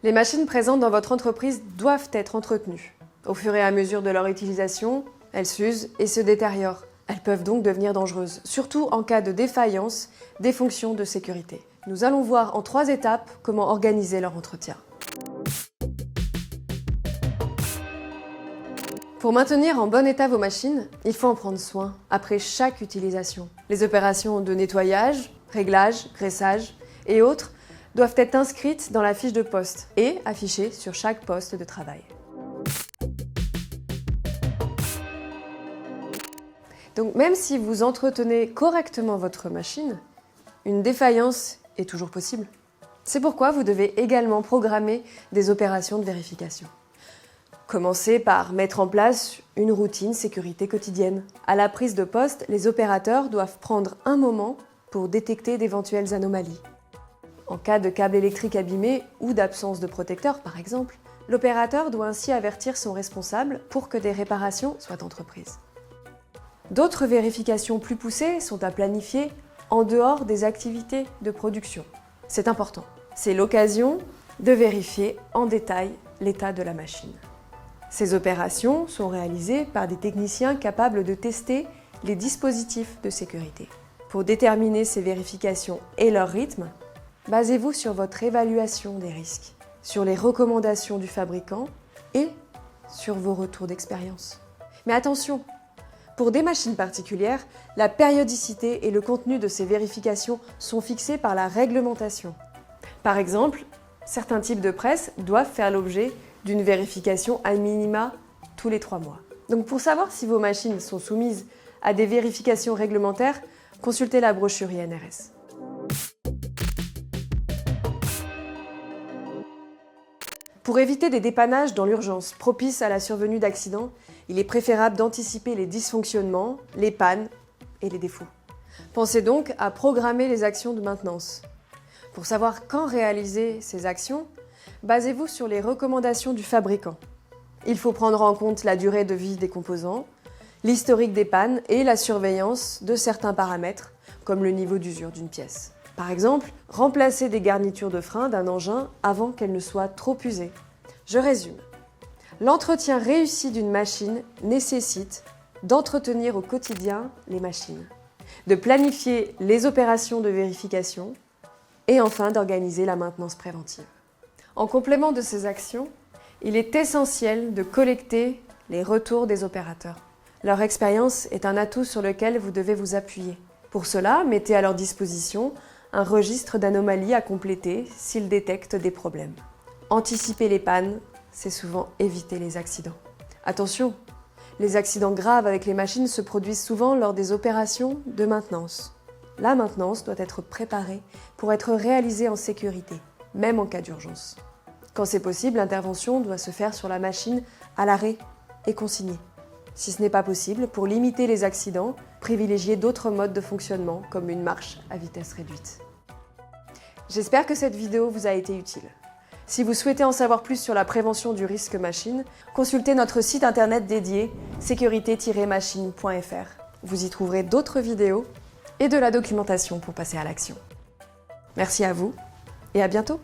Les machines présentes dans votre entreprise doivent être entretenues. Au fur et à mesure de leur utilisation, elles s'usent et se détériorent. Elles peuvent donc devenir dangereuses, surtout en cas de défaillance des fonctions de sécurité. Nous allons voir en 3 étapes comment organiser leur entretien. Pour maintenir en bon état vos machines, il faut en prendre soin après chaque utilisation. Les opérations de nettoyage, réglage, graissage et autres doivent être inscrites dans la fiche de poste et affichées sur chaque poste de travail. Donc même si vous entretenez correctement votre machine, une défaillance est toujours possible. C'est pourquoi vous devez également programmer des opérations de vérification. Commencez par mettre en place une routine sécurité quotidienne. À la prise de poste, les opérateurs doivent prendre un moment pour détecter d'éventuelles anomalies. En cas de câble électrique abîmé ou d'absence de protecteur, par exemple, l'opérateur doit ainsi avertir son responsable pour que des réparations soient entreprises. D'autres vérifications plus poussées sont à planifier en dehors des activités de production. C'est important. C'est l'occasion de vérifier en détail l'état de la machine. Ces opérations sont réalisées par des techniciens capables de tester les dispositifs de sécurité. Pour déterminer ces vérifications et leur rythme, basez-vous sur votre évaluation des risques, sur les recommandations du fabricant et sur vos retours d'expérience. Mais attention, pour des machines particulières, la périodicité et le contenu de ces vérifications sont fixés par la réglementation. Par exemple, certains types de presse doivent faire l'objet d'une vérification à minima tous les 3 mois. Donc pour savoir si vos machines sont soumises à des vérifications réglementaires, consultez la brochure INRS. Pour éviter des dépannages dans l'urgence propices à la survenue d'accidents, il est préférable d'anticiper les dysfonctionnements, les pannes et les défauts. Pensez donc à programmer les actions de maintenance. Pour savoir quand réaliser ces actions, basez-vous sur les recommandations du fabricant. Il faut prendre en compte la durée de vie des composants, l'historique des pannes et la surveillance de certains paramètres, comme le niveau d'usure d'une pièce. Par exemple, remplacer des garnitures de frein d'un engin avant qu'elles ne soient trop usées. Je résume. L'entretien réussi d'une machine nécessite d'entretenir au quotidien les machines, de planifier les opérations de vérification et enfin d'organiser la maintenance préventive. En complément de ces actions, il est essentiel de collecter les retours des opérateurs. Leur expérience est un atout sur lequel vous devez vous appuyer. Pour cela, mettez à leur disposition un registre d'anomalies à compléter s'ils détectent des problèmes. Anticiper les pannes, c'est souvent éviter les accidents. Attention, les accidents graves avec les machines se produisent souvent lors des opérations de maintenance. La maintenance doit être préparée pour être réalisée en sécurité, même en cas d'urgence. Quand c'est possible, l'intervention doit se faire sur la machine à l'arrêt et consignée. Si ce n'est pas possible, pour limiter les accidents, privilégiez d'autres modes de fonctionnement comme une marche à vitesse réduite. J'espère que cette vidéo vous a été utile. Si vous souhaitez en savoir plus sur la prévention du risque machine, consultez notre site internet dédié sécurité-machine.fr. Vous y trouverez d'autres vidéos et de la documentation pour passer à l'action. Merci à vous et à bientôt!